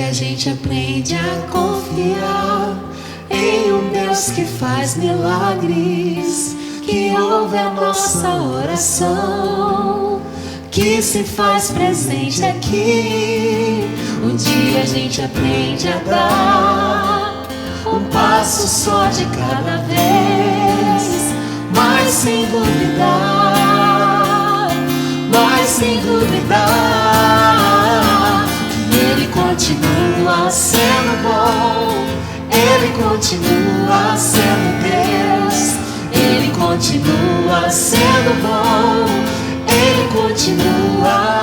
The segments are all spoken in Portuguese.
dia a gente aprende a confiar em um Deus que faz milagres, que ouve a nossa oração, que se faz presente aqui. Um dia a gente aprende a dar um passo só de cada vez, mas sem duvidar, mas sem duvidar. Ele continua sendo bom, Ele continua sendo Deus, Ele continua sendo bom, Ele continua.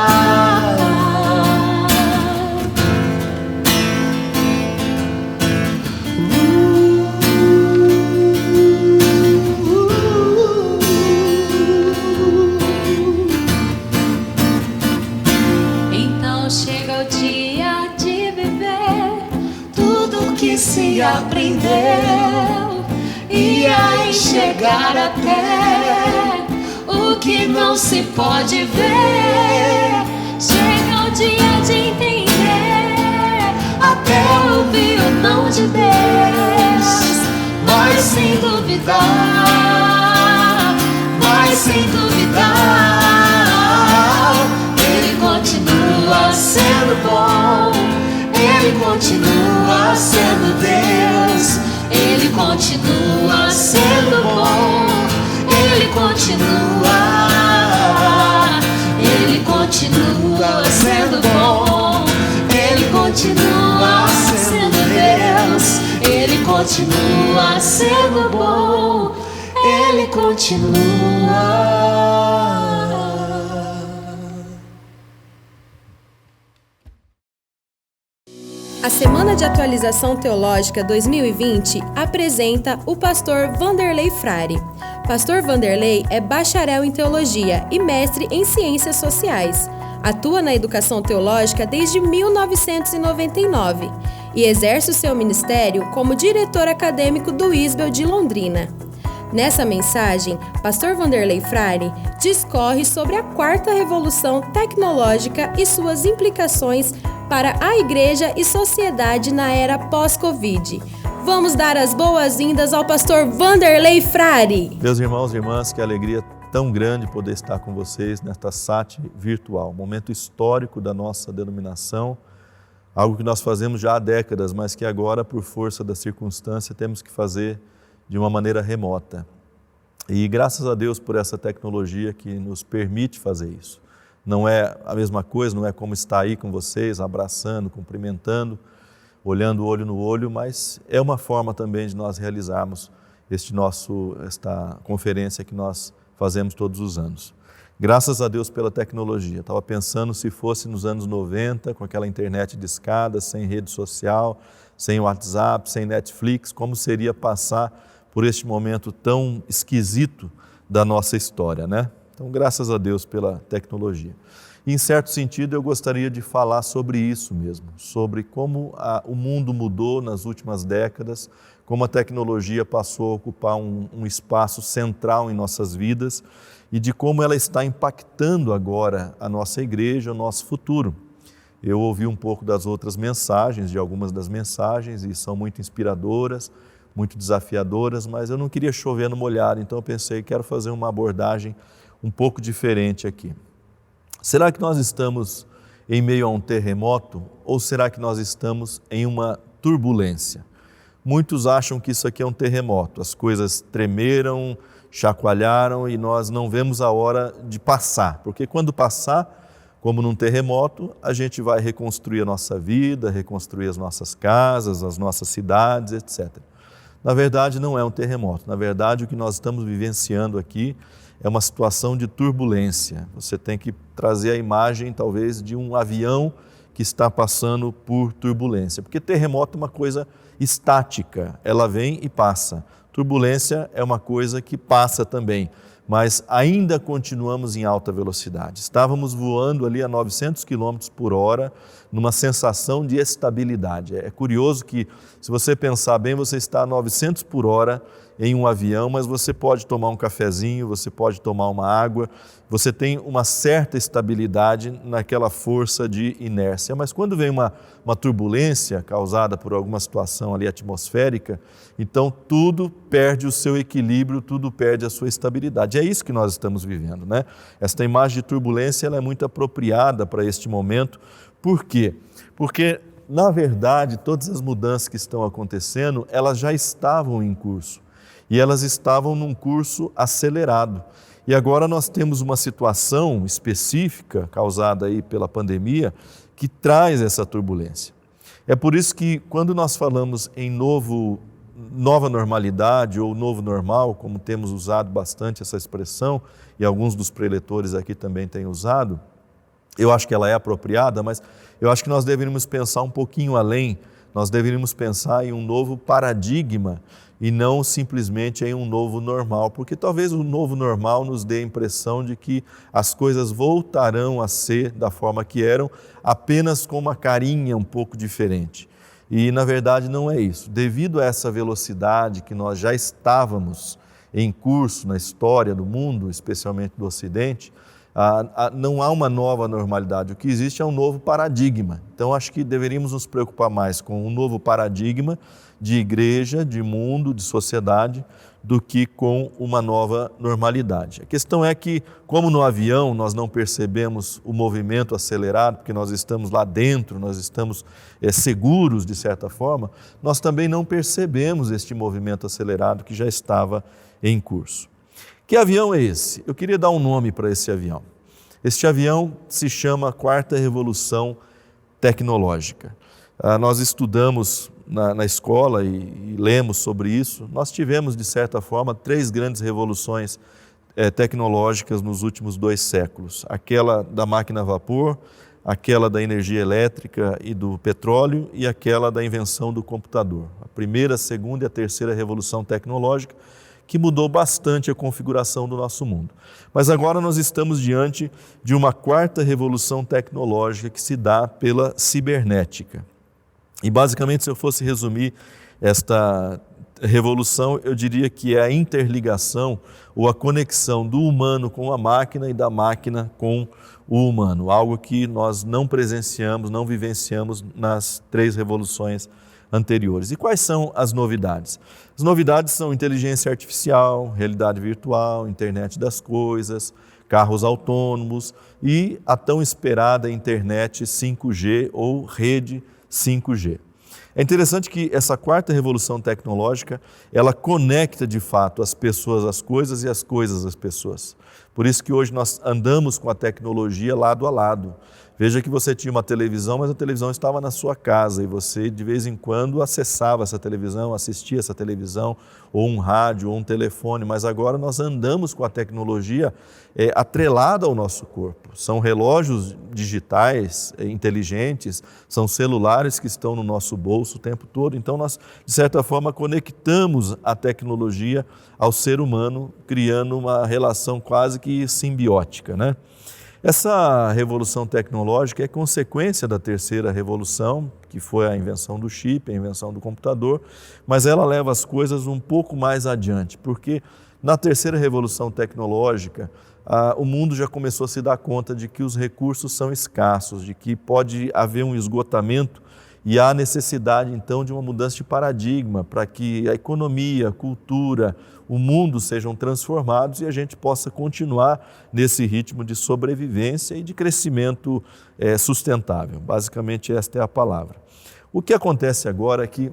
Então chega o dia de viver tudo que se aprendeu e a enxergar até o que não se pode ver. Chega o dia de entender, até ouvir o não de Deus, mas sem duvidar, mas sem duvidar. Ele continua sendo bom, Ele continua sendo Deus, Ele continua sendo bom, Ele continua, Ele continua sendo bom, Ele continua sendo Deus, Ele continua sendo bom, Ele continua. A Semana de Atualização Teológica 2020 apresenta o pastor Vanderlei Frari. Pastor Vanderlei é bacharel em Teologia e mestre em Ciências Sociais. Atua na educação teológica desde 1999 e exerce o seu ministério como diretor acadêmico do ISBEL de Londrina. Nessa mensagem, pastor Vanderlei Frari discorre sobre a quarta revolução tecnológica e suas implicações para a igreja e sociedade na era pós-Covid. Vamos dar as boas-vindas ao pastor Vanderlei Frari. Meus irmãos e irmãs, que alegria tão grande poder estar com vocês nesta SAT virtual, um momento histórico da nossa denominação, algo que nós fazemos já há décadas, mas que agora, por força da circunstância, temos que fazer de uma maneira remota. E graças a Deus por essa tecnologia que nos permite fazer isso. Não é a mesma coisa, não é como estar aí com vocês, abraçando, cumprimentando, olhando o olho no olho, mas é uma forma também de nós realizarmos esta conferência que nós fazemos todos os anos. Graças a Deus pela tecnologia. Estava pensando se fosse nos anos 90, com aquela internet de escada, sem rede social, sem WhatsApp, sem Netflix, como seria passar por este momento tão esquisito da nossa história, né? Então, graças a Deus pela tecnologia. E, em certo sentido, eu gostaria de falar sobre isso mesmo, sobre como o mundo mudou nas últimas décadas, como a tecnologia passou a ocupar um espaço central em nossas vidas e de como ela está impactando agora a nossa igreja, o nosso futuro. Eu ouvi um pouco das outras mensagens, de algumas das mensagens, e são muito inspiradoras, muito desafiadoras, mas eu não queria chover no molhado, então eu pensei, quero fazer uma abordagem um pouco diferente aqui. Será que nós estamos em meio a um terremoto ou será que nós estamos em uma turbulência? Muitos acham que isso aqui é um terremoto, as coisas tremeram, chacoalharam e nós não vemos a hora de passar, porque quando passar, como num terremoto, a gente vai reconstruir a nossa vida, reconstruir as nossas casas, as nossas cidades, etc. Na verdade, não é um terremoto, na verdade o que nós estamos vivenciando aqui é uma situação de turbulência. Você tem que trazer a imagem, talvez, de um avião que está passando por turbulência. Porque terremoto é uma coisa estática, ela vem e passa. Turbulência é uma coisa que passa também, mas ainda continuamos em alta velocidade. Estávamos voando ali a 900 km por hora, numa sensação de estabilidade. É curioso que, se você pensar bem, você está a 900 por hora em um avião, mas você pode tomar um cafezinho, você pode tomar uma água, você tem uma certa estabilidade naquela força de inércia. Mas quando vem uma turbulência causada por alguma situação ali atmosférica, então tudo perde o seu equilíbrio, tudo perde a sua estabilidade. É isso que nós estamos vivendo, né? Esta imagem de turbulência ela é muito apropriada para este momento. Por quê? Porque, na verdade, todas as mudanças que estão acontecendo, elas já estavam em curso. E elas estavam num curso acelerado. E agora nós temos uma situação específica, causada aí pela pandemia, que traz essa turbulência. É por isso que quando nós falamos em nova normalidade ou novo normal, como temos usado bastante essa expressão, e alguns dos preletores aqui também têm usado, eu acho que ela é apropriada, mas eu acho que nós deveríamos pensar um pouquinho além, nós deveríamos pensar em um novo paradigma e não simplesmente em um novo normal, porque talvez o novo normal nos dê a impressão de que as coisas voltarão a ser da forma que eram, apenas com uma carinha um pouco diferente. E na verdade não é isso. Devido a essa velocidade que nós já estávamos em curso na história do mundo, especialmente do Ocidente, não há uma nova normalidade, o que existe é um novo paradigma. Então acho que deveríamos nos preocupar mais com um novo paradigma de igreja, de mundo, de sociedade, do que com uma nova normalidade. A questão é que, como no avião nós não percebemos o movimento acelerado, porque nós estamos lá dentro, nós estamos seguros de certa forma, nós também não percebemos este movimento acelerado que já estava em curso. Que avião é esse? Eu queria dar um nome para esse avião. Este avião se chama Quarta Revolução Tecnológica. Nós estudamos na escola e lemos sobre isso. Nós tivemos, de certa forma, 3 grandes revoluções tecnológicas nos últimos 2 séculos. Aquela da máquina a vapor, aquela da energia elétrica e do petróleo e aquela da invenção do computador. A primeira, a segunda e a terceira revolução tecnológica, que mudou bastante a configuração do nosso mundo. Mas agora nós estamos diante de uma 4ª revolução tecnológica que se dá pela cibernética. E basicamente, se eu fosse resumir esta revolução, eu diria que é a interligação ou a conexão do humano com a máquina e da máquina com o humano, algo que nós não presenciamos, não vivenciamos nas 3 revoluções anteriores. E quais são as novidades? As novidades são inteligência artificial, realidade virtual, internet das coisas, carros autônomos e a tão esperada internet 5G ou rede 5G. É interessante que essa 4ª revolução tecnológica, ela conecta de fato as pessoas às coisas e as coisas às pessoas. Por isso que hoje nós andamos com a tecnologia lado a lado. Veja que você tinha uma televisão, mas a televisão estava na sua casa e você de vez em quando acessava essa televisão, assistia essa televisão, ou um rádio, ou um telefone, mas agora nós andamos com a tecnologia atrelada ao nosso corpo. São relógios digitais, inteligentes, são celulares que estão no nosso bolso o tempo todo, então nós, de certa forma, conectamos a tecnologia ao ser humano, criando uma relação quase que simbiótica, né? Essa revolução tecnológica é consequência da 3ª revolução, que foi a invenção do chip, a invenção do computador, mas ela leva as coisas um pouco mais adiante, porque na 3ª revolução tecnológica, o mundo já começou a se dar conta de que os recursos são escassos, de que pode haver um esgotamento e há necessidade então de uma mudança de paradigma para que a economia, a cultura, o mundo sejam transformados e a gente possa continuar nesse ritmo de sobrevivência e de crescimento sustentável. Basicamente esta é a palavra. O que acontece agora é que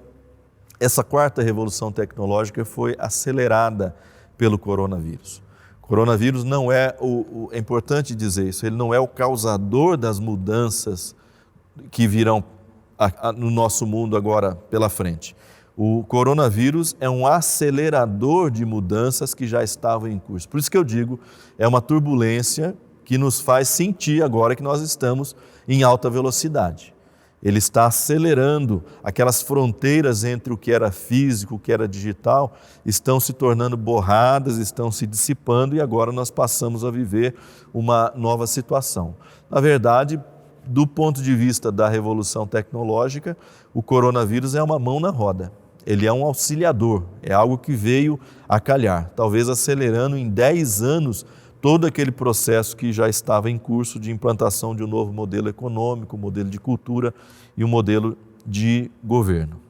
essa 4ª revolução tecnológica foi acelerada pelo coronavírus. O coronavírus não é é importante dizer isso, ele não é o causador das mudanças que virão no nosso mundo agora pela frente. O coronavírus é um acelerador de mudanças que já estavam em curso. Por isso que eu digo, é uma turbulência que nos faz sentir agora que nós estamos em alta velocidade. Ele está acelerando aquelas fronteiras entre o que era físico, o que era digital, estão se tornando borradas, estão se dissipando e agora nós passamos a viver uma nova situação. Na verdade, do ponto de vista da revolução tecnológica, o coronavírus é uma mão na roda. ele é um auxiliador, é algo que veio a calhar, talvez acelerando em 10 anos todo aquele processo que já estava em curso de implantação de um novo modelo econômico, um modelo de cultura e um modelo de governo.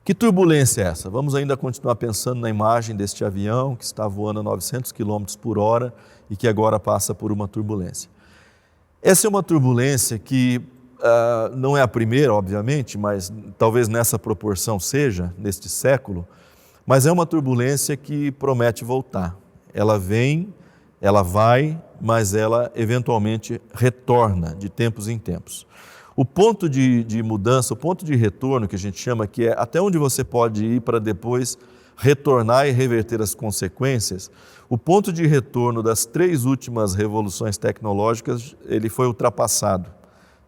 Que turbulência é essa? Vamos ainda continuar pensando na imagem deste avião que está voando a 900 km por hora e que agora passa por uma turbulência. Essa é uma turbulência que não é a primeira, obviamente, mas talvez nessa proporção seja, neste século, mas é uma turbulência que promete voltar. Ela vem, ela vai, mas ela eventualmente retorna de tempos em tempos. O ponto de mudança, o ponto de retorno que a gente chama, que é até onde você pode ir para depois retornar e reverter as consequências, o ponto de retorno das 3 últimas revoluções tecnológicas, ele foi ultrapassado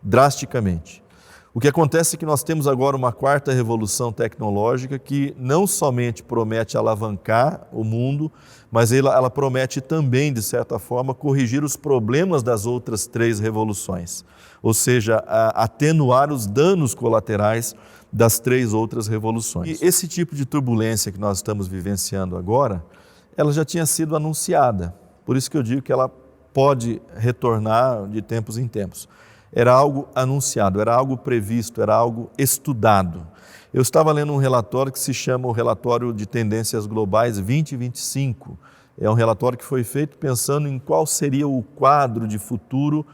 drasticamente. O que acontece é que nós temos agora uma 4ª revolução tecnológica que não somente promete alavancar o mundo, mas ela promete também, de certa forma, corrigir os problemas das outras 3 revoluções, ou seja, atenuar os danos colaterais das 3 outras revoluções. E esse tipo de turbulência que nós estamos vivenciando agora, ela já tinha sido anunciada, por isso que eu digo que ela pode retornar de tempos em tempos. Era algo anunciado, era algo previsto, era algo estudado. Eu estava lendo um relatório que se chama o Relatório de Tendências Globais 2025. É um relatório que foi feito pensando em qual seria o quadro de futuro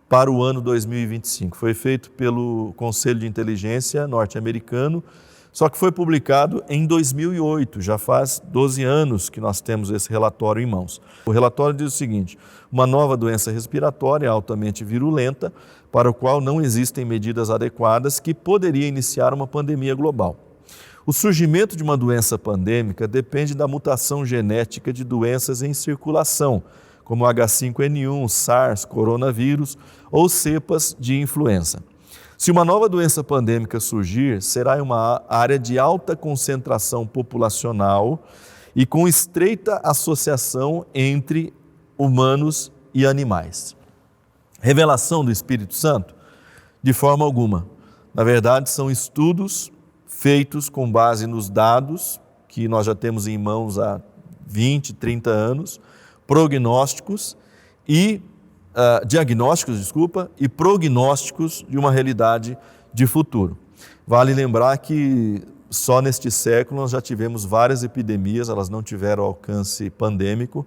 para o ano 2025. Foi feito pelo Conselho de Inteligência norte-americano, só que foi publicado em 2008, já faz 12 anos que nós temos esse relatório em mãos. O relatório diz o seguinte: uma nova doença respiratória altamente virulenta, para o qual não existem medidas adequadas, que poderia iniciar uma pandemia global. O surgimento de uma doença pandêmica depende da mutação genética de doenças em circulação, como H5N1, SARS, coronavírus ou cepas de influenza. Se uma nova doença pandêmica surgir, será em uma área de alta concentração populacional e com estreita associação entre humanos e animais. Revelação do Espírito Santo? De forma alguma. Na verdade, são estudos feitos com base nos dados que nós já temos em mãos há 20, 30 anos, diagnósticos e prognósticos de uma realidade de futuro. Vale lembrar que só neste século nós já tivemos várias epidemias, elas não tiveram alcance pandêmico,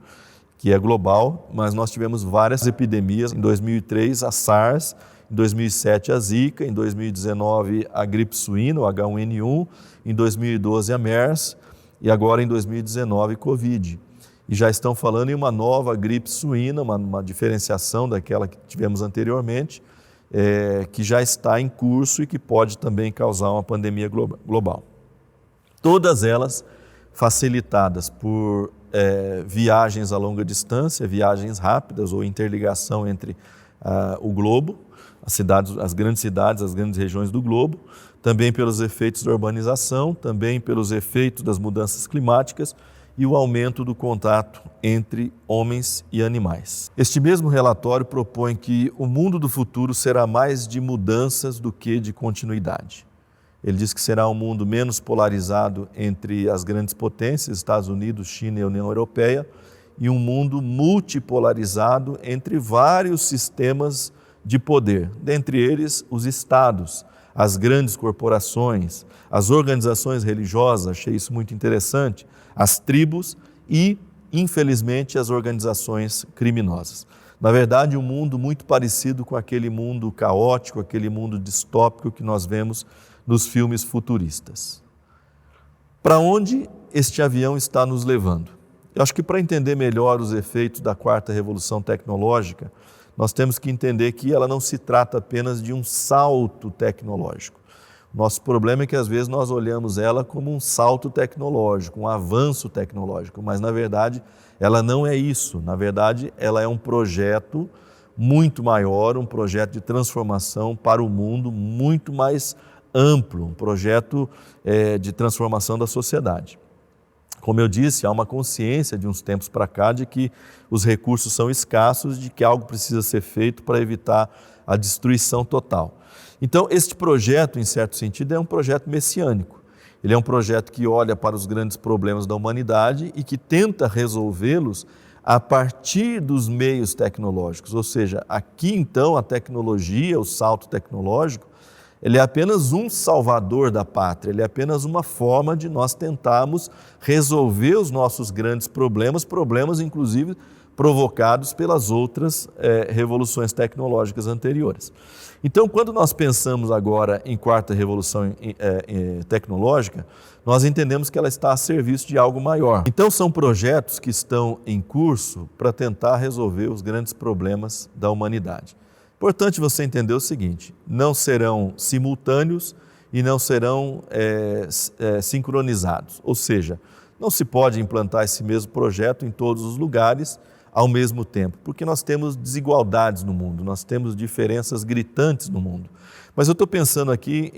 que é global, mas nós tivemos várias epidemias. Em 2003 a SARS, em 2007 a Zika, em 2019 a gripe suína, o H1N1, em 2012 a MERS e agora em 2019 Covid. E já estão falando em uma nova gripe suína, uma diferenciação daquela que tivemos anteriormente, que já está em curso e que pode também causar uma pandemia global. Todas elas facilitadas por viagens a longa distância, viagens rápidas ou interligação entre o globo, as grandes cidades, as grandes regiões do globo, também pelos efeitos da urbanização, também pelos efeitos das mudanças climáticas e o aumento do contato entre homens e animais. Este mesmo relatório propõe que o mundo do futuro será mais de mudanças do que de continuidade. Ele diz que será um mundo menos polarizado entre as grandes potências, Estados Unidos, China e União Europeia, e um mundo multipolarizado entre vários sistemas de poder, dentre eles os estados, as grandes corporações, as organizações religiosas, achei isso muito interessante, as tribos e, infelizmente, as organizações criminosas. Na verdade, um mundo muito parecido com aquele mundo caótico, aquele mundo distópico que nós vemos nos filmes futuristas. Para onde este avião está nos levando? Eu acho que para entender melhor os efeitos da 4ª revolução tecnológica, nós temos que entender que ela não se trata apenas de um salto tecnológico. Nosso problema é que às vezes nós olhamos ela como um salto tecnológico, um avanço tecnológico, mas na verdade ela não é isso. Na verdade, ela é um projeto muito maior, um projeto de transformação para o mundo muito mais amplo, um projeto de transformação da sociedade. Como eu disse, há uma consciência de uns tempos para cá de que os recursos são escassos, de que algo precisa ser feito para evitar a destruição total. Então, este projeto, em certo sentido, é um projeto messiânico. Ele é um projeto que olha para os grandes problemas da humanidade e que tenta resolvê-los a partir dos meios tecnológicos. Ou seja, aqui então a tecnologia, o salto tecnológico, ele é apenas um salvador da pátria, ele é apenas uma forma de nós tentarmos resolver os nossos grandes problemas, problemas inclusive provocados pelas outras revoluções tecnológicas anteriores. Então, quando nós pensamos agora em quarta revolução tecnológica, nós entendemos que ela está a serviço de algo maior. Então, são projetos que estão em curso para tentar resolver os grandes problemas da humanidade. Importante você entender o seguinte: não serão simultâneos e não serão sincronizados. Ou seja, não se pode implantar esse mesmo projeto em todos os lugares ao mesmo tempo, porque nós temos desigualdades no mundo, nós temos diferenças gritantes no mundo. Mas eu estou pensando aqui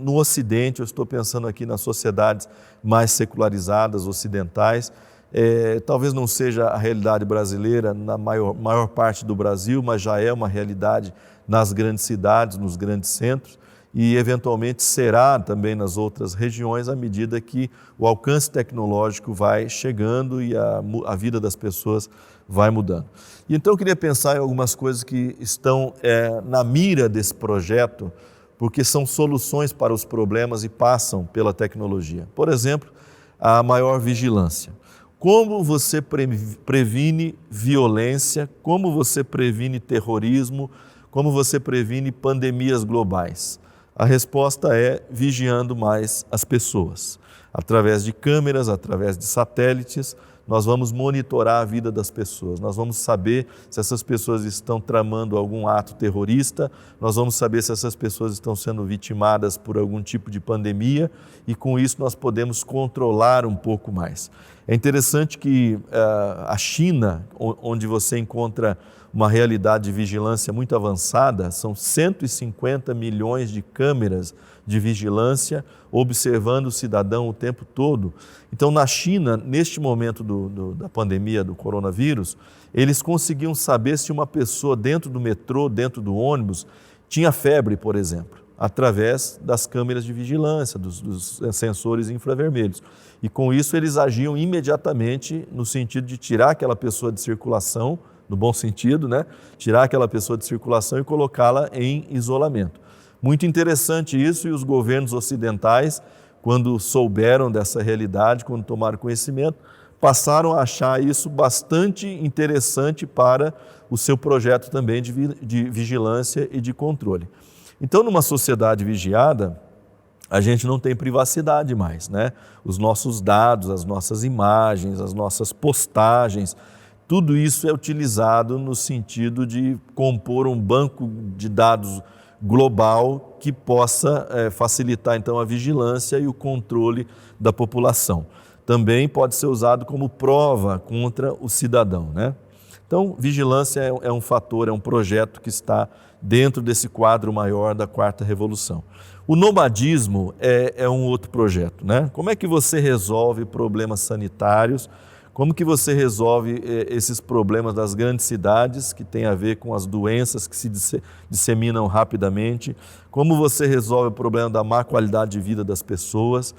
no Ocidente, eu estou pensando aqui nas sociedades mais secularizadas, ocidentais. Talvez não seja a realidade brasileira na maior parte do Brasil, mas já é uma realidade nas grandes cidades, nos grandes centros, e eventualmente será também nas outras regiões à medida que o alcance tecnológico vai chegando e a vida das pessoas vai mudando. E então eu queria pensar em algumas coisas que estão na mira desse projeto, porque são soluções para os problemas e passam pela tecnologia. Por exemplo, a maior vigilância. Como você previne violência, como você previne terrorismo, como você previne pandemias globais? A resposta é vigiando mais as pessoas. Através de câmeras, através de satélites, nós vamos monitorar a vida das pessoas, nós vamos saber se essas pessoas estão tramando algum ato terrorista, nós vamos saber se essas pessoas estão sendo vitimadas por algum tipo de pandemia e com isso nós podemos controlar um pouco mais. É interessante que a China, onde você encontra uma realidade de vigilância muito avançada, são 150 milhões de câmeras de vigilância observando o cidadão o tempo todo. Então, na China, neste momento da pandemia do coronavírus, eles conseguiam saber se uma pessoa dentro do metrô, dentro do ônibus, tinha febre, por exemplo, através das câmeras de vigilância, dos sensores infravermelhos. E com isso eles agiam imediatamente no sentido de tirar aquela pessoa de circulação, no bom sentido, né? Tirar aquela pessoa de circulação e colocá-la em isolamento. Muito interessante isso, e os governos ocidentais, quando souberam dessa realidade, quando tomaram conhecimento, passaram a achar isso bastante interessante para o seu projeto também de vigilância e de controle. Então, numa sociedade vigiada, a gente não tem privacidade mais, né? Os nossos dados, as nossas imagens, as nossas postagens, tudo isso é utilizado no sentido de compor um banco de dados global que possa facilitar então a vigilância e o controle da população. Também pode ser usado como prova contra o cidadão, né? Então, vigilância é um fator, é um projeto que está dentro desse quadro maior da quarta revolução. O nomadismo é um outro projeto, né? Como é que você resolve problemas sanitários? Como que você resolve esses problemas das grandes cidades que têm a ver com as doenças que se disseminam rapidamente? Como você resolve o problema da má qualidade de vida das pessoas?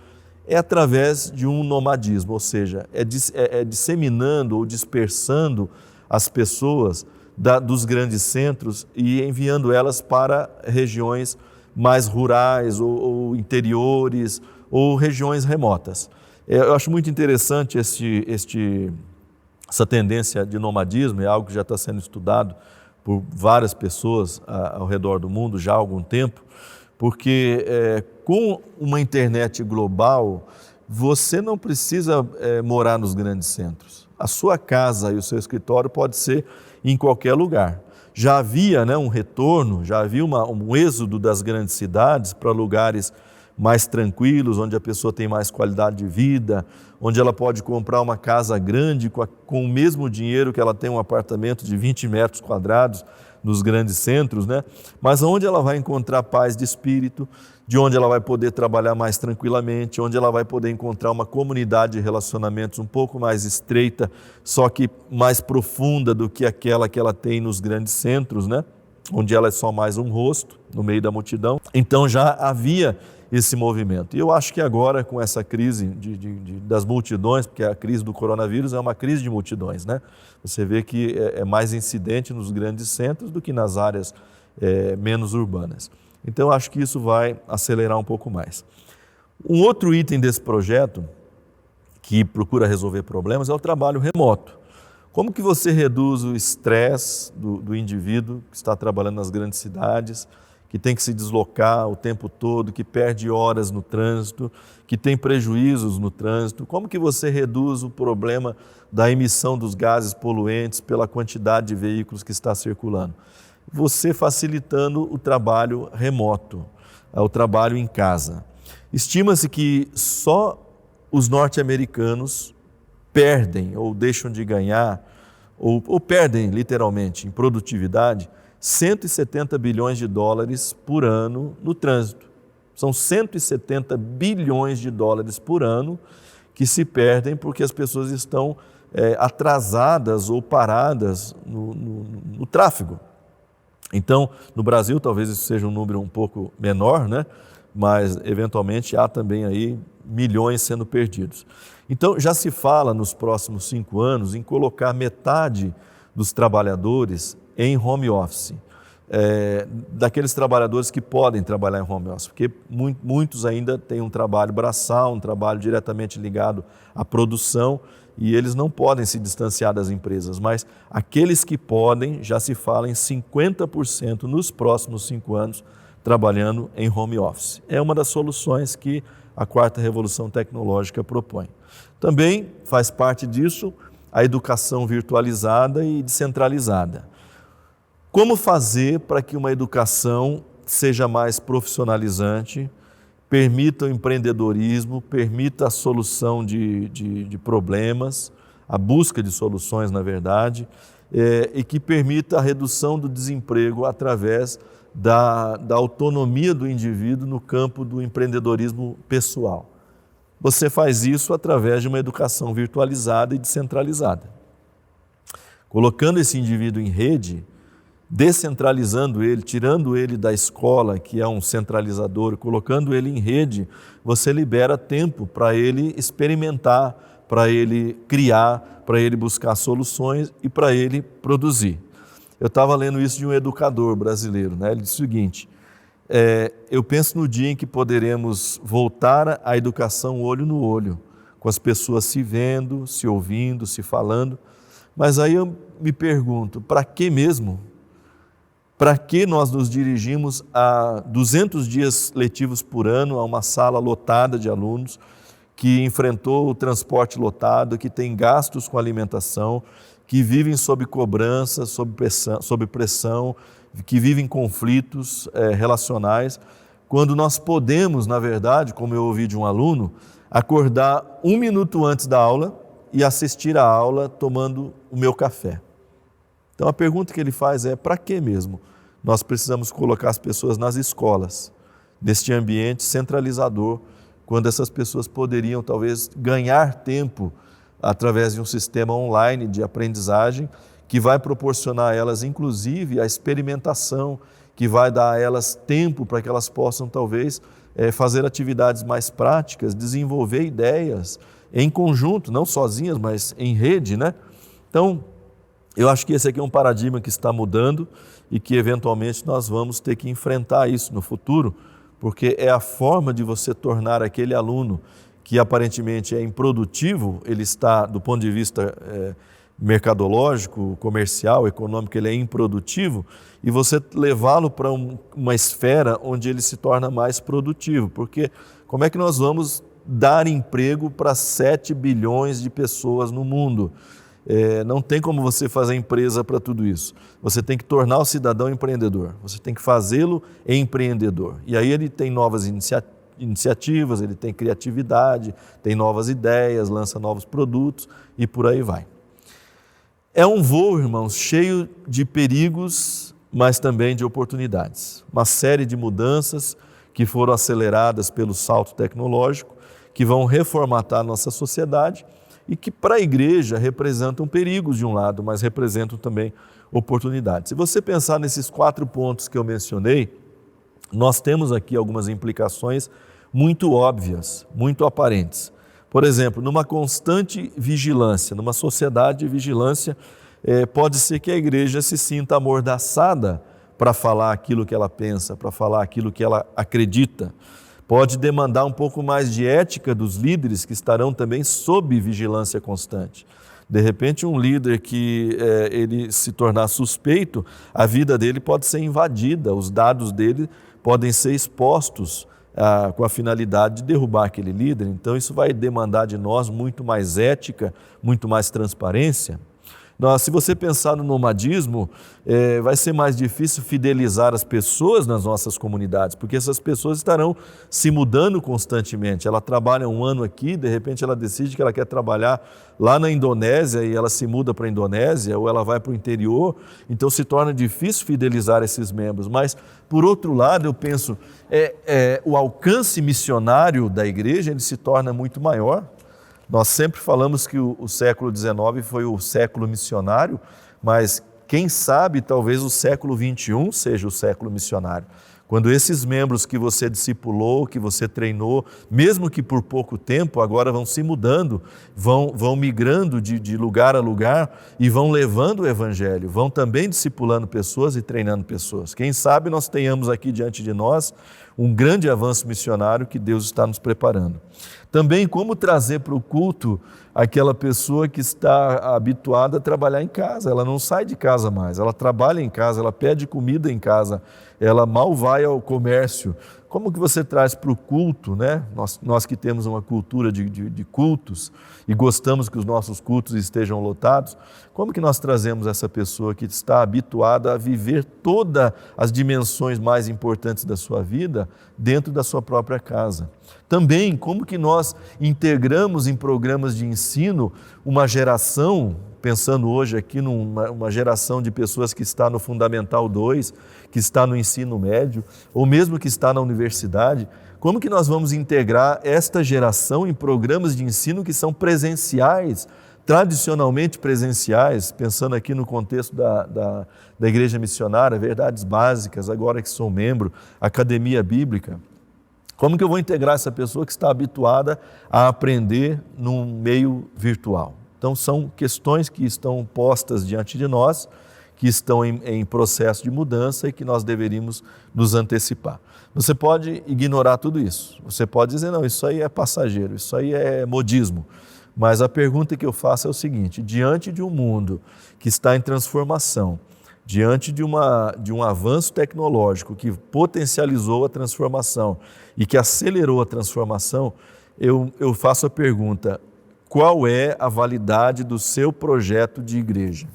É através de um nomadismo, ou seja, é disseminando ou dispersando as pessoas dos grandes centros e enviando elas para regiões mais rurais ou interiores ou regiões remotas. Eu acho muito interessante essa tendência de nomadismo, é algo que já está sendo estudado por várias pessoas ao redor do mundo já há algum tempo, porque com uma internet global, você não precisa morar nos grandes centros. A sua casa e o seu escritório pode ser em qualquer lugar. Já havia um retorno, já havia um êxodo das grandes cidades para lugares mais tranquilos, onde a pessoa tem mais qualidade de vida, onde ela pode comprar uma casa grande com o mesmo dinheiro que ela tem um apartamento de 20 metros quadrados nos grandes centros, né? Mas onde ela vai encontrar paz de espírito, de onde ela vai poder trabalhar mais tranquilamente, onde ela vai poder encontrar uma comunidade de relacionamentos um pouco mais estreita, só que mais profunda do que aquela que ela tem nos grandes centros, né? onde ela é só mais um rosto no meio da multidão. Então já havia esse movimento. E eu acho que agora, com essa crise das multidões, porque a crise do coronavírus é uma crise de multidões, né? Você vê que é mais incidente nos grandes centros do que nas áreas menos urbanas. Então, eu acho que isso vai acelerar um pouco mais. Um outro item desse projeto, que procura resolver problemas, é o trabalho remoto. Como que você reduz o estresse do indivíduo que está trabalhando nas grandes cidades, que tem que se deslocar o tempo todo, que perde horas no trânsito, que tem prejuízos no trânsito? Como que você reduz o problema da emissão dos gases poluentes pela quantidade de veículos que está circulando? Você facilitando o trabalho remoto, o trabalho em casa. Estima-se que só os norte-americanos perdem ou deixam de ganhar, ou perdem literalmente em produtividade, 170 bilhões de dólares por ano no trânsito. São 170 bilhões de dólares por ano que se perdem porque as pessoas estão atrasadas ou paradas no tráfego. Então, no Brasil, talvez isso seja um número um pouco menor, né? Mas eventualmente há também aí milhões sendo perdidos. Então, já se fala nos próximos 5 anos em colocar metade dos trabalhadores em home office, daqueles trabalhadores que podem trabalhar em home office, porque muitos ainda têm um trabalho braçal, um trabalho diretamente ligado à produção, e eles não podem se distanciar das empresas, mas aqueles que podem, já se fala em 50% nos próximos 5 anos trabalhando em home office. É uma das soluções que a 4ª Revolução Tecnológica propõe. Também faz parte disso a educação virtualizada e descentralizada. Como fazer para que uma educação seja mais profissionalizante, permita o empreendedorismo, permita a solução de problemas, a busca de soluções, na verdade, e que permita a redução do desemprego através da autonomia do indivíduo no campo do empreendedorismo pessoal. Você faz isso através de uma educação virtualizada e descentralizada. Colocando esse indivíduo em rede, descentralizando ele, tirando ele da escola, que é um centralizador, colocando ele em rede, você libera tempo para ele experimentar, para ele criar, para ele buscar soluções e para ele produzir. Eu estava lendo isso de um educador brasileiro, né? Ele disse o seguinte: eu penso no dia em que poderemos voltar à educação olho no olho, com as pessoas se vendo, se ouvindo, se falando, mas aí eu me pergunto, para que mesmo? Para que nós nos dirigimos a 200 dias letivos por ano a uma sala lotada de alunos que enfrentou o transporte lotado, que tem gastos com alimentação, que vivem sob cobrança, sob pressão, que vivem conflitos relacionais, quando nós podemos, na verdade, como eu ouvi de um aluno, acordar 1 minuto antes da aula e assistir a aula tomando o meu café. Então a pergunta que ele faz é: para que mesmo nós precisamos colocar as pessoas nas escolas, neste ambiente centralizador, quando essas pessoas poderiam talvez ganhar tempo através de um sistema online de aprendizagem que vai proporcionar a elas, inclusive, a experimentação, que vai dar a elas tempo para que elas possam, talvez, fazer atividades mais práticas, desenvolver ideias em conjunto, não sozinhas, mas em rede, né? Então, eu acho que esse aqui é um paradigma que está mudando e que, eventualmente, nós vamos ter que enfrentar isso no futuro, porque é a forma de você tornar aquele aluno que aparentemente é improdutivo, ele está, do ponto de vista mercadológico, comercial, econômico, ele é improdutivo, e você levá-lo para uma esfera onde ele se torna mais produtivo, porque como é que nós vamos dar emprego para 7 bilhões de pessoas no mundo? Não tem como você fazer empresa para tudo isso. Você tem que tornar o cidadão empreendedor, você tem que fazê-lo empreendedor. E aí ele tem novas iniciativas, ele tem criatividade, tem novas ideias, lança novos produtos e por aí vai. É um voo, irmãos, cheio de perigos, mas também de oportunidades. Uma série de mudanças que foram aceleradas pelo salto tecnológico, que vão reformatar a nossa sociedade e que para a igreja representam perigos de um lado, mas representam também oportunidades. Se você pensar nesses 4 pontos que eu mencionei, nós temos aqui algumas implicações muito óbvias, muito aparentes. Por exemplo, numa constante vigilância, numa sociedade de vigilância, pode ser que a igreja se sinta amordaçada para falar aquilo que ela pensa, para falar aquilo que ela acredita. Pode demandar um pouco mais de ética dos líderes que estarão também sob vigilância constante. De repente, um líder que ele se tornar suspeito, a vida dele pode ser invadida, os dados dele podem ser expostos com a finalidade de derrubar aquele líder. Então, isso vai demandar de nós muito mais ética, muito mais transparência. Se você pensar no nomadismo, vai ser mais difícil fidelizar as pessoas nas nossas comunidades, porque essas pessoas estarão se mudando constantemente. Ela trabalha um ano aqui, de repente ela decide que ela quer trabalhar lá na Indonésia e ela se muda para a Indonésia ou ela vai para o interior, então se torna difícil fidelizar esses membros. Mas, por outro lado, eu penso, o alcance missionário da igreja ele se torna muito maior. Nós sempre falamos que o século XIX foi o século missionário, mas quem sabe talvez o século XXI seja o século missionário. Quando esses membros que você discipulou, que você treinou, mesmo que por pouco tempo, agora vão se mudando, vão migrando de lugar a lugar e vão levando o evangelho, vão também discipulando pessoas e treinando pessoas. Quem sabe nós tenhamos aqui diante de nós um grande avanço missionário que Deus está nos preparando. Também como trazer para o culto aquela pessoa que está habituada a trabalhar em casa, ela não sai de casa mais, ela trabalha em casa, ela pede comida em casa, ela mal vai ao comércio. Como que você traz para o culto, né? Nós que temos uma cultura de cultos e gostamos que os nossos cultos estejam lotados, como que nós trazemos essa pessoa que está habituada a viver todas as dimensões mais importantes da sua vida dentro da sua própria casa? Também, como que nós integramos em programas de ensino uma geração, pensando hoje aqui numa geração de pessoas que está no Fundamental 2, que está no ensino médio, ou mesmo que está na universidade, como que nós vamos integrar esta geração em programas de ensino que são presenciais, tradicionalmente presenciais, pensando aqui no contexto da Igreja Missionária, Verdades Básicas, agora que sou membro, Academia Bíblica. Como que eu vou integrar essa pessoa que está habituada a aprender num meio virtual? Então, são questões que estão postas diante de nós, que estão em processo de mudança e que nós deveríamos nos antecipar. Você pode ignorar tudo isso. Você pode dizer, não, isso aí é passageiro, isso aí é modismo. Mas a pergunta que eu faço é o seguinte: diante de um mundo que está em transformação, diante de um avanço tecnológico que potencializou a transformação e que acelerou a transformação, eu faço a pergunta: qual é a validade do seu projeto de igreja?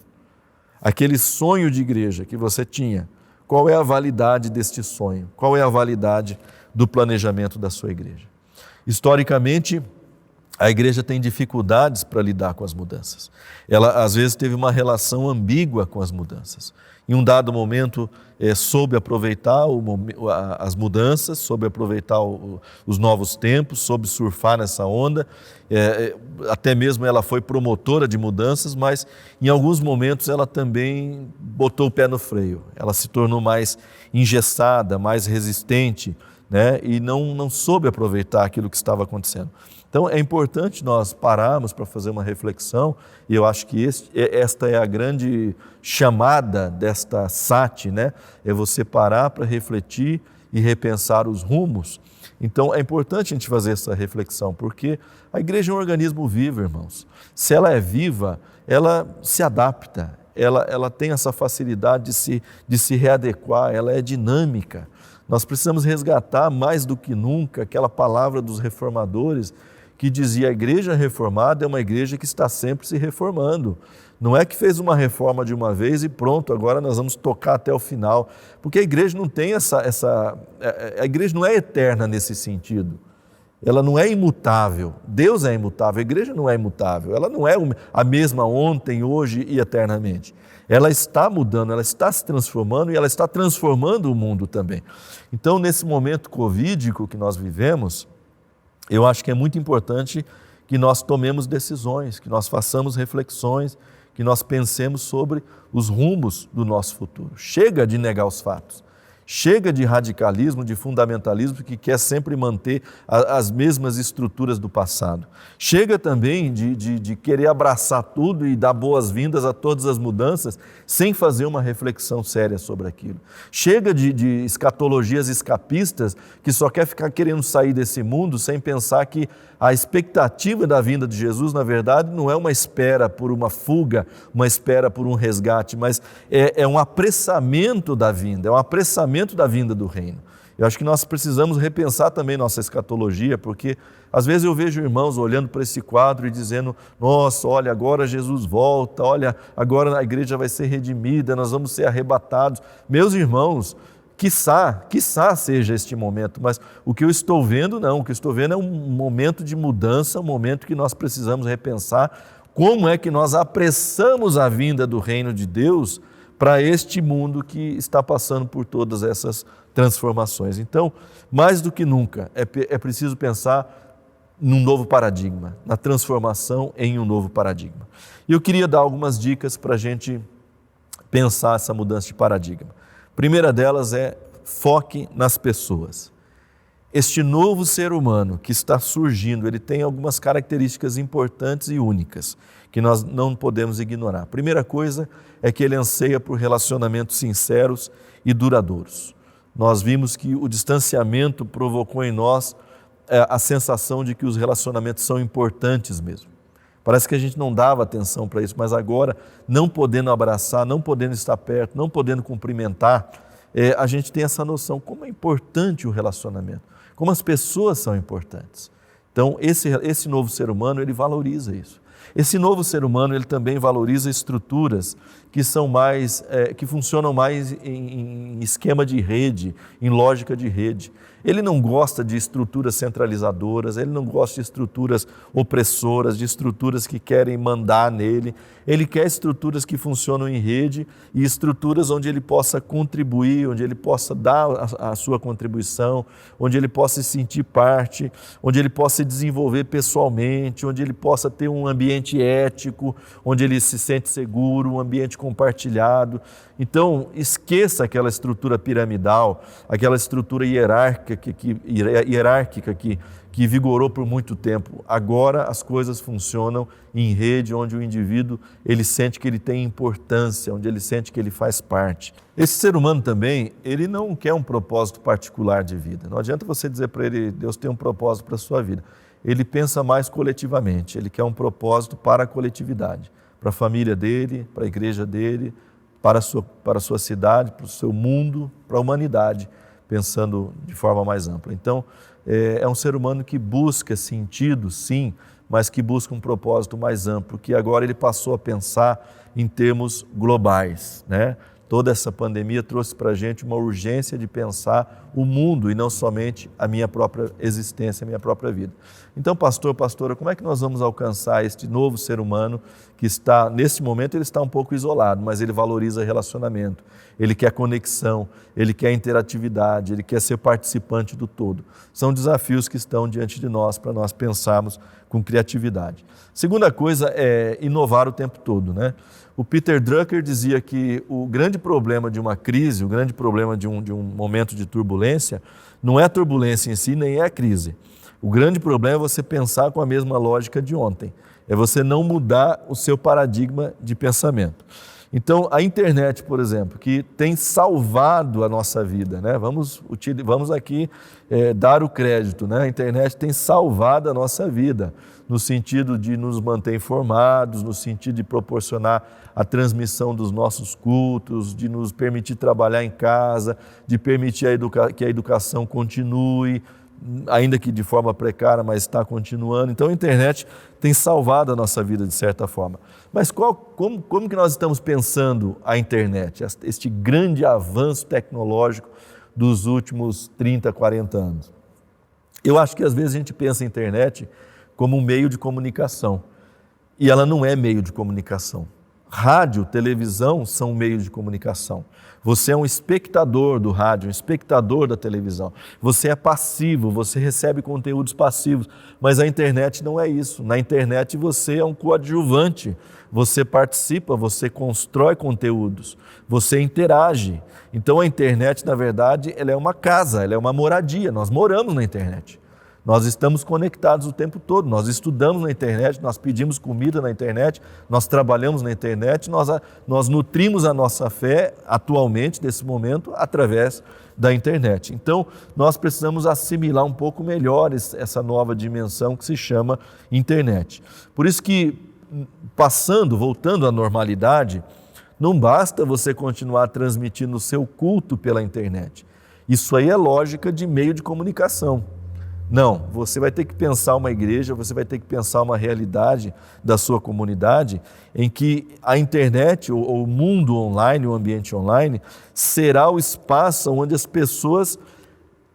Aquele sonho de igreja que você tinha, qual é a validade deste sonho? Qual é a validade do planejamento da sua igreja? Historicamente, a igreja tem dificuldades para lidar com as mudanças. Ela, às vezes, teve uma relação ambígua com as mudanças. Em um dado momento, soube aproveitar as mudanças, soube aproveitar os novos tempos, soube surfar nessa onda. Até mesmo ela foi promotora de mudanças, mas em alguns momentos ela também botou o pé no freio. Ela se tornou mais engessada, mais resistente, né? E não soube aproveitar aquilo que estava acontecendo. Então, é importante nós pararmos para fazer uma reflexão, e eu acho que esta é a grande chamada desta SAT, né? É você parar para refletir e repensar os rumos. Então, é importante a gente fazer essa reflexão, porque a igreja é um organismo vivo, irmãos. Se ela é viva, ela se adapta, ela tem essa facilidade de se readequar, ela é dinâmica. Nós precisamos resgatar mais do que nunca aquela palavra dos reformadores que dizia: a igreja reformada é uma igreja que está sempre se reformando. Não é que fez uma reforma de uma vez e pronto, agora nós vamos tocar até o final. Porque a igreja não tem a igreja não é eterna nesse sentido. Ela não é imutável. Deus é imutável, a igreja não é imutável. Ela não é a mesma ontem, hoje e eternamente. Ela está mudando, ela está se transformando e ela está transformando o mundo também. Então, nesse momento covídico que nós vivemos, eu acho que é muito importante que nós tomemos decisões, que nós façamos reflexões, que nós pensemos sobre os rumos do nosso futuro. Chega de negar os fatos. Chega de radicalismo, de fundamentalismo que quer sempre manter as mesmas estruturas do passado. Chega também de querer abraçar tudo e dar boas-vindas a todas as mudanças sem fazer uma reflexão séria sobre aquilo. Chega de escatologias escapistas que só quer ficar querendo sair desse mundo sem pensar que a expectativa da vinda de Jesus, na verdade, não é uma espera por uma fuga, uma espera por um resgate, mas é um apressamento da vinda, é um apressamento da vinda do reino. Eu acho que nós precisamos repensar também nossa escatologia, porque às vezes eu vejo irmãos olhando para esse quadro e dizendo: nossa, olha, agora Jesus volta, olha, agora a igreja vai ser redimida, nós vamos ser arrebatados. Meus irmãos, quiçá seja este momento, mas o que eu estou vendo não, o que eu estou vendo é um momento de mudança, um momento que nós precisamos repensar como é que nós apressamos a vinda do reino de Deus para este mundo que está passando por todas essas transformações. Então, mais do que nunca, é preciso pensar num novo paradigma, na transformação em um novo paradigma. E eu queria dar algumas dicas para a gente pensar essa mudança de paradigma. A primeira delas é: foque nas pessoas. Este novo ser humano que está surgindo, ele tem algumas características importantes e únicas que nós não podemos ignorar. A primeira coisa é que ele anseia por relacionamentos sinceros e duradouros. Nós vimos que o distanciamento provocou em nós a sensação de que os relacionamentos são importantes mesmo. Parece que a gente não dava atenção para isso, mas agora, não podendo abraçar, não podendo estar perto, não podendo cumprimentar, a gente tem essa noção, como é importante o relacionamento, como as pessoas são importantes. Então, esse novo ser humano, ele valoriza isso. Esse novo ser humano, ele também valoriza estruturas que são mais, que funcionam mais em esquema de rede, em lógica de rede. Ele não gosta de estruturas centralizadoras, ele não gosta de estruturas opressoras, de estruturas que querem mandar nele. Ele quer estruturas que funcionam em rede e estruturas onde ele possa contribuir, onde ele possa dar a sua contribuição, onde ele possa se sentir parte, onde ele possa se desenvolver pessoalmente, onde ele possa ter um ambiente ético, onde ele se sente seguro, um ambiente compartilhado. Então, esqueça aquela estrutura piramidal, aquela estrutura hierárquica que vigorou por muito tempo. Agora as coisas funcionam em rede, onde o indivíduo ele sente que ele tem importância, onde ele sente que ele faz parte. Esse ser humano também, ele não quer um propósito particular de vida. Não adianta você dizer para ele: Deus tem um propósito para a sua vida. Ele pensa mais coletivamente, ele quer um propósito para a coletividade, para a família dele, para a igreja dele, para a sua cidade, para o seu mundo, para a humanidade, pensando de forma mais ampla. Então, é um ser humano que busca sentido, sim, mas que busca um propósito mais amplo, que agora ele passou a pensar em termos globais, né? Toda essa pandemia trouxe para a gente uma urgência de pensar o mundo e não somente a minha própria existência, a minha própria vida. Então, pastor, pastora, como é que nós vamos alcançar este novo ser humano que está, nesse momento, ele está um pouco isolado, mas ele valoriza relacionamento, ele quer conexão, ele quer interatividade, ele quer ser participante do todo. São desafios que estão diante de nós para nós pensarmos com criatividade. Segunda coisa é inovar o tempo todo, né? O Peter Drucker dizia que o grande problema de uma crise, o grande problema de um momento de turbulência, não é a turbulência em si, nem é a crise. O grande problema é você pensar com a mesma lógica de ontem. É você não mudar o seu paradigma de pensamento. Então, a internet, por exemplo, que tem salvado a nossa vida, né? Vamos aqui dar o crédito, né? A internet tem salvado a nossa vida, no sentido de nos manter informados, no sentido de proporcionar a transmissão dos nossos cultos, de nos permitir trabalhar em casa, de permitir que a educação continue, ainda que de forma precária, mas está continuando. Então a internet tem salvado a nossa vida de certa forma. Mas como que nós estamos pensando a internet, este grande avanço tecnológico dos últimos 30, 40 anos? Eu acho que às vezes a gente pensa a internet como um meio de comunicação, e ela não é meio de comunicação. Rádio, televisão são meios de comunicação. Você é um espectador do rádio, um espectador da televisão. Você é passivo, você recebe conteúdos passivos, mas a internet não é isso. Na internet você é um coadjuvante, você participa, você constrói conteúdos, você interage. Então a internet, na verdade, ela é uma casa, ela é uma moradia, nós moramos na internet. Nós estamos conectados o tempo todo, nós estudamos na internet, nós pedimos comida na internet, nós trabalhamos na internet, nós nutrimos a nossa fé atualmente, nesse momento, através da internet. Então, nós precisamos assimilar um pouco melhor essa nova dimensão que se chama internet. Por isso que, voltando à normalidade, não basta você continuar transmitindo o seu culto pela internet. Isso aí é lógica de meio de comunicação. Não, você vai ter que pensar uma igreja, você vai ter que pensar uma realidade da sua comunidade em que a internet, ou o mundo online, o ambiente online, será o espaço onde as pessoas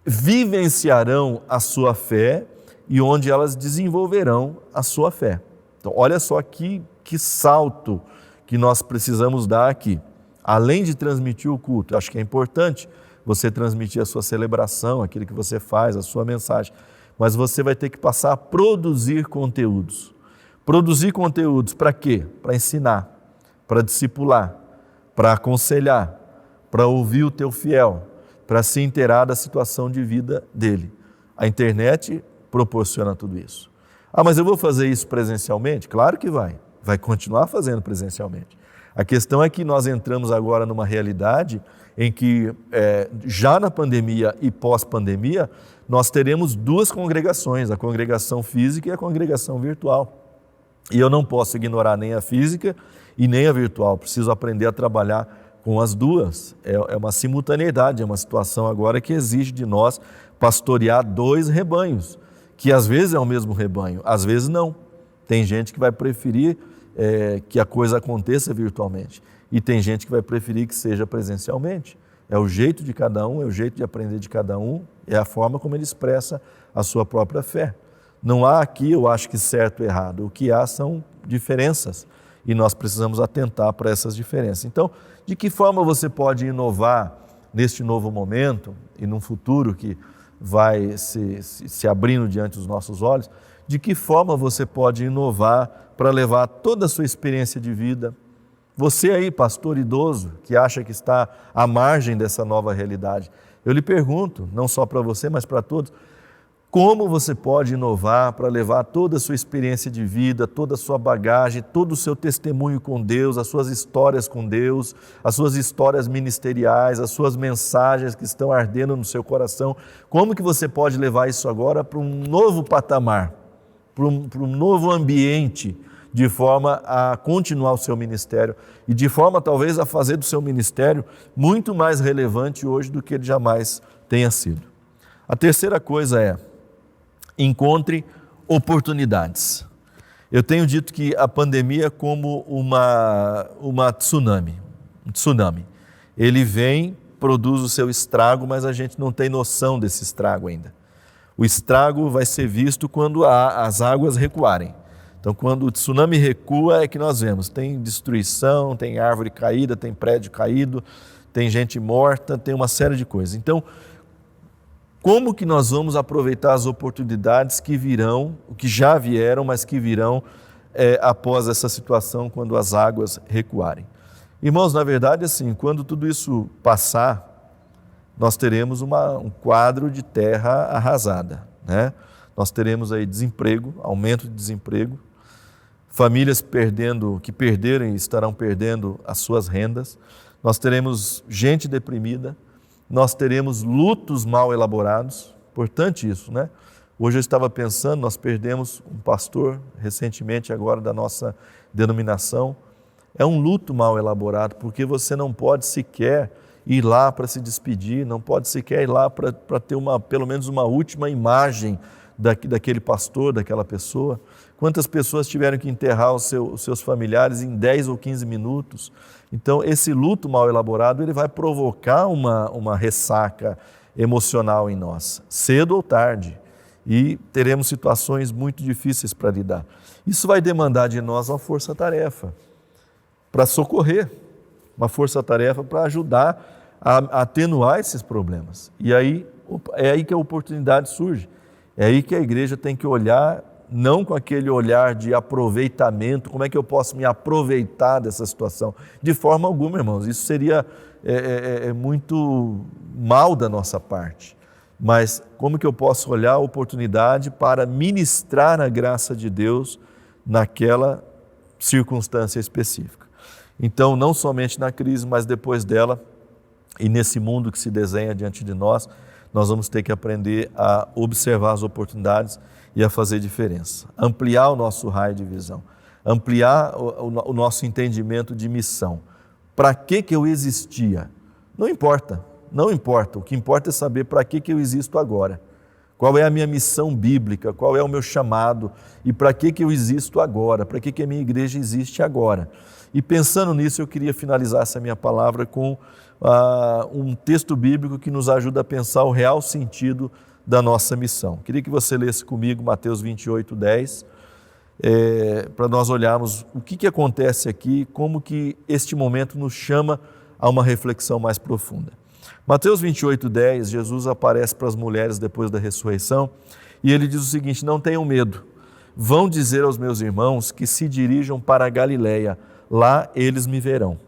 vivenciarão a sua fé e onde elas desenvolverão a sua fé. Então, olha só que salto que nós precisamos dar aqui. Além de transmitir o culto, acho que é importante você transmitir a sua celebração, aquilo que você faz, a sua mensagem, mas você vai ter que passar a produzir conteúdos. Produzir conteúdos para quê? Para ensinar, para discipular, para aconselhar, para ouvir o teu fiel, para se inteirar da situação de vida dele. A internet proporciona tudo isso. Mas eu vou fazer isso presencialmente? Claro que vai continuar fazendo presencialmente. A questão é que nós entramos agora numa realidade em que, já na pandemia e pós-pandemia, nós teremos duas congregações, a congregação física e a congregação virtual. E eu não posso ignorar nem a física e nem a virtual, preciso aprender a trabalhar com as duas. É uma simultaneidade, é uma situação agora que exige de nós pastorear dois rebanhos, que às vezes é o mesmo rebanho, às vezes não. Tem gente que vai preferir que a coisa aconteça virtualmente. E tem gente que vai preferir que seja presencialmente. É o jeito de cada um, é o jeito de aprender de cada um, é a forma como ele expressa a sua própria fé. Não há aqui, eu acho que certo ou errado. O que há são diferenças e nós precisamos atentar para essas diferenças. Então, de que forma você pode inovar neste novo momento e num futuro que vai se abrindo diante dos nossos olhos? De que forma você pode inovar para levar toda a sua experiência de vida? Você aí, pastor idoso, que acha que está à margem dessa nova realidade, eu lhe pergunto, não só para você, mas para todos, como você pode inovar para levar toda a sua experiência de vida, toda a sua bagagem, todo o seu testemunho com Deus, as suas histórias com Deus, as suas histórias ministeriais, as suas mensagens que estão ardendo no seu coração, como que você pode levar isso agora para um novo patamar, para um novo ambiente, de forma a continuar o seu ministério e de forma talvez a fazer do seu ministério muito mais relevante hoje do que ele jamais tenha sido. A terceira coisa é, encontre oportunidades. Eu tenho dito que a pandemia é como uma tsunami, um tsunami. Ele vem, produz o seu estrago, mas a gente não tem noção desse estrago ainda. O estrago vai ser visto quando as águas recuarem. Então, quando o tsunami recua, é que nós vemos, tem destruição, tem árvore caída, tem prédio caído, tem gente morta, tem uma série de coisas. Então, como que nós vamos aproveitar as oportunidades que virão, que já vieram, mas que virão após essa situação, quando as águas recuarem? Irmãos, na verdade, assim, quando tudo isso passar, nós teremos um quadro de terra arrasada, né? Nós teremos aí desemprego, aumento de desemprego, famílias que perderam e estarão perdendo as suas rendas, nós teremos gente deprimida, nós teremos lutos mal elaborados, importante isso, né? Hoje eu estava pensando, nós perdemos um pastor recentemente agora da nossa denominação, é um luto mal elaborado, porque você não pode sequer ir lá para se despedir, não pode sequer ir lá para ter pelo menos uma última imagem daquele pastor, daquela pessoa. Quantas pessoas tiveram que enterrar os seus familiares em 10 ou 15 minutos? Então, esse luto mal elaborado, ele vai provocar uma ressaca emocional em nós, cedo ou tarde, e teremos situações muito difíceis para lidar. Isso vai demandar de nós uma força-tarefa. para socorrer, uma força-tarefa para ajudar a atenuar esses problemas. E aí é aí que a oportunidade surge. É aí que a igreja tem que olhar, não com aquele olhar de aproveitamento, como é que eu posso me aproveitar dessa situação? De forma alguma, irmãos, isso seria muito mal da nossa parte. Mas como que eu posso olhar a oportunidade para ministrar a graça de Deus naquela circunstância específica? Então, não somente na crise, mas depois dela e nesse mundo que se desenha diante de nós, nós vamos ter que aprender a observar as oportunidades e a fazer diferença. Ampliar o nosso raio de visão, ampliar o nosso entendimento de missão. Para que eu existia? Não importa. O que importa é saber para que eu existo agora. Qual é a minha missão bíblica, qual é o meu chamado e para que eu existo agora, para que a minha igreja existe agora. E pensando nisso, eu queria finalizar essa minha palavra com um texto bíblico que nos ajuda a pensar o real sentido da nossa missão. Queria que você lesse comigo Mateus 28:10, para nós olharmos o que acontece aqui, como que este momento nos chama a uma reflexão mais profunda. Mateus 28:10, Jesus aparece para as mulheres depois da ressurreição e ele diz o seguinte: não tenham medo, vão dizer aos meus irmãos que se dirijam para a Galileia, lá eles me verão.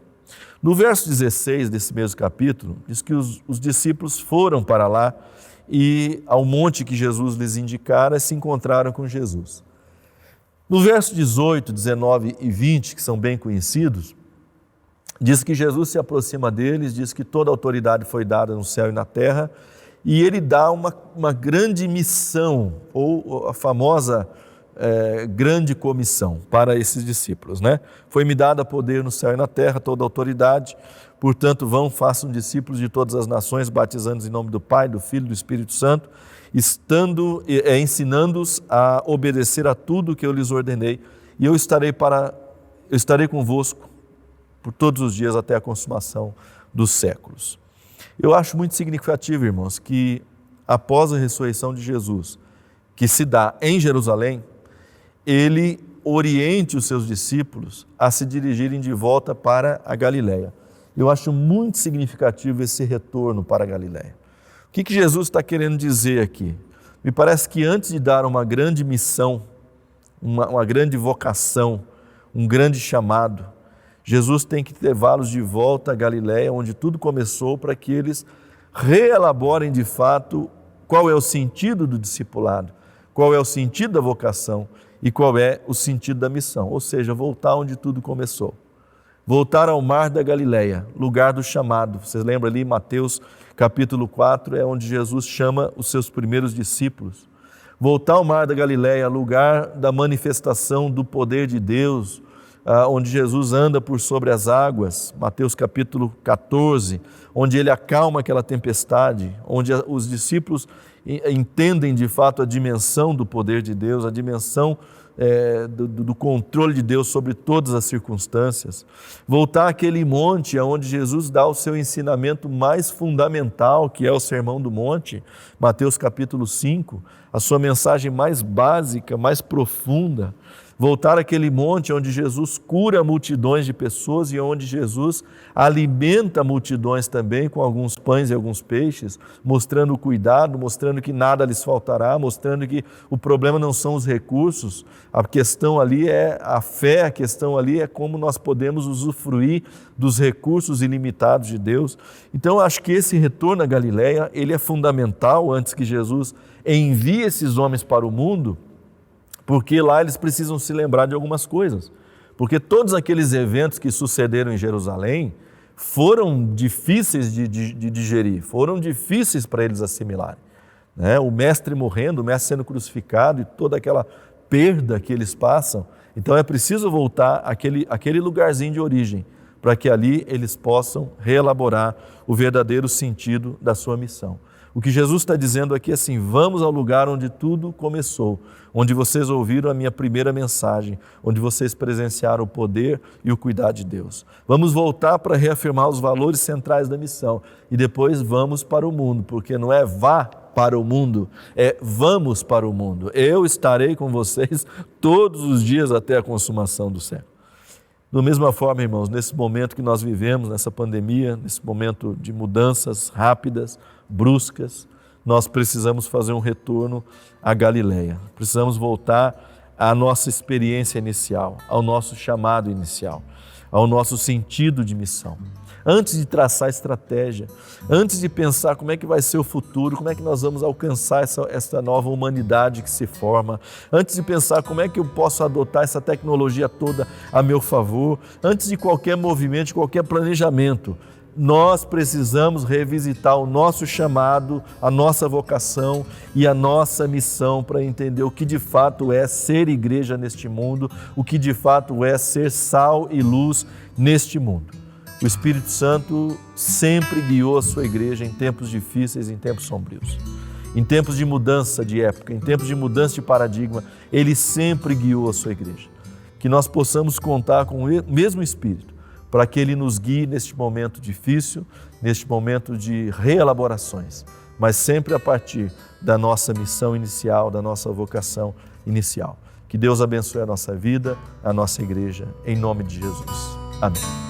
No verso 16 desse mesmo capítulo, diz que os discípulos foram para lá e ao monte que Jesus lhes indicara se encontraram com Jesus. No verso 18, 19 e 20, que são bem conhecidos, diz que Jesus se aproxima deles, diz que toda a autoridade foi dada no céu e na terra, e ele dá uma grande missão, ou a famosa grande comissão para esses discípulos, né? Foi-me dada poder no céu e na terra, toda a autoridade, portanto vão, façam discípulos de todas as nações, batizando-os em nome do Pai, do Filho e do Espírito Santo, ensinando-os a obedecer a tudo que eu lhes ordenei, e eu estarei convosco por todos os dias até a consumação dos séculos. Eu acho muito significativo, irmãos, que após a ressurreição de Jesus, que se dá em Jerusalém, ele oriente os seus discípulos a se dirigirem de volta para a Galileia. Eu acho muito significativo esse retorno para a Galileia. O que Jesus está querendo dizer aqui? Me parece que antes de dar uma grande missão, uma grande vocação, um grande chamado, Jesus tem que levá-los de volta à Galileia, onde tudo começou, para que eles reelaborem de fato qual é o sentido do discipulado, qual é o sentido da vocação e qual é o sentido da missão. Ou seja, voltar onde tudo começou. Voltar ao mar da Galileia, lugar do chamado. Vocês lembram ali, Mateus capítulo 4, é onde Jesus chama os seus primeiros discípulos. Voltar ao mar da Galileia, lugar da manifestação do poder de Deus, onde Jesus anda por sobre as águas, Mateus capítulo 14, onde ele acalma aquela tempestade, onde os discípulos entendem de fato a dimensão do poder de Deus, a dimensão do controle de Deus sobre todas as circunstâncias. Voltar àquele monte onde Jesus dá o seu ensinamento mais fundamental, que é o Sermão do Monte, Mateus capítulo 5, a sua mensagem mais básica, mais profunda. Voltar àquele monte onde Jesus cura multidões de pessoas e onde Jesus alimenta multidões também com alguns pães e alguns peixes, mostrando o cuidado, mostrando que nada lhes faltará, mostrando que o problema não são os recursos, a questão ali é a fé, a questão ali é como nós podemos usufruir dos recursos ilimitados de Deus. Então, acho que esse retorno à Galileia, ele é fundamental antes que Jesus envie esses homens para o mundo, porque lá eles precisam se lembrar de algumas coisas. Porque todos aqueles eventos que sucederam em Jerusalém foram difíceis de digerir, foram difíceis para eles assimilarem. O mestre morrendo, o mestre sendo crucificado e toda aquela perda que eles passam. Então é preciso voltar àquele lugarzinho de origem, para que ali eles possam reelaborar o verdadeiro sentido da sua missão. O que Jesus está dizendo aqui é assim: vamos ao lugar onde tudo começou, onde vocês ouviram a minha primeira mensagem, onde vocês presenciaram o poder e o cuidado de Deus. Vamos voltar para reafirmar os valores centrais da missão e depois vamos para o mundo, porque não é vá para o mundo, é vamos para o mundo. Eu estarei com vocês todos os dias até a consumação do século. Da mesma forma, irmãos, nesse momento que nós vivemos, nessa pandemia, nesse momento de mudanças rápidas, bruscas, nós precisamos fazer um retorno à Galileia. Precisamos voltar à nossa experiência inicial, ao nosso chamado inicial, ao nosso sentido de missão. Antes de traçar estratégia, antes de pensar como é que vai ser o futuro, como é que nós vamos alcançar essa nova humanidade que se forma, antes de pensar como é que eu posso adotar essa tecnologia toda a meu favor, antes de qualquer movimento, de qualquer planejamento, nós precisamos revisitar o nosso chamado, a nossa vocação e a nossa missão para entender o que de fato é ser igreja neste mundo, o que de fato é ser sal e luz neste mundo. O Espírito Santo sempre guiou a sua igreja em tempos difíceis, em tempos sombrios. Em tempos de mudança de época, em tempos de mudança de paradigma, Ele sempre guiou a sua igreja. Que nós possamos contar com o mesmo Espírito, para que Ele nos guie neste momento difícil, neste momento de reelaborações, mas sempre a partir da nossa missão inicial, da nossa vocação inicial. Que Deus abençoe a nossa vida, a nossa igreja, em nome de Jesus. Amém.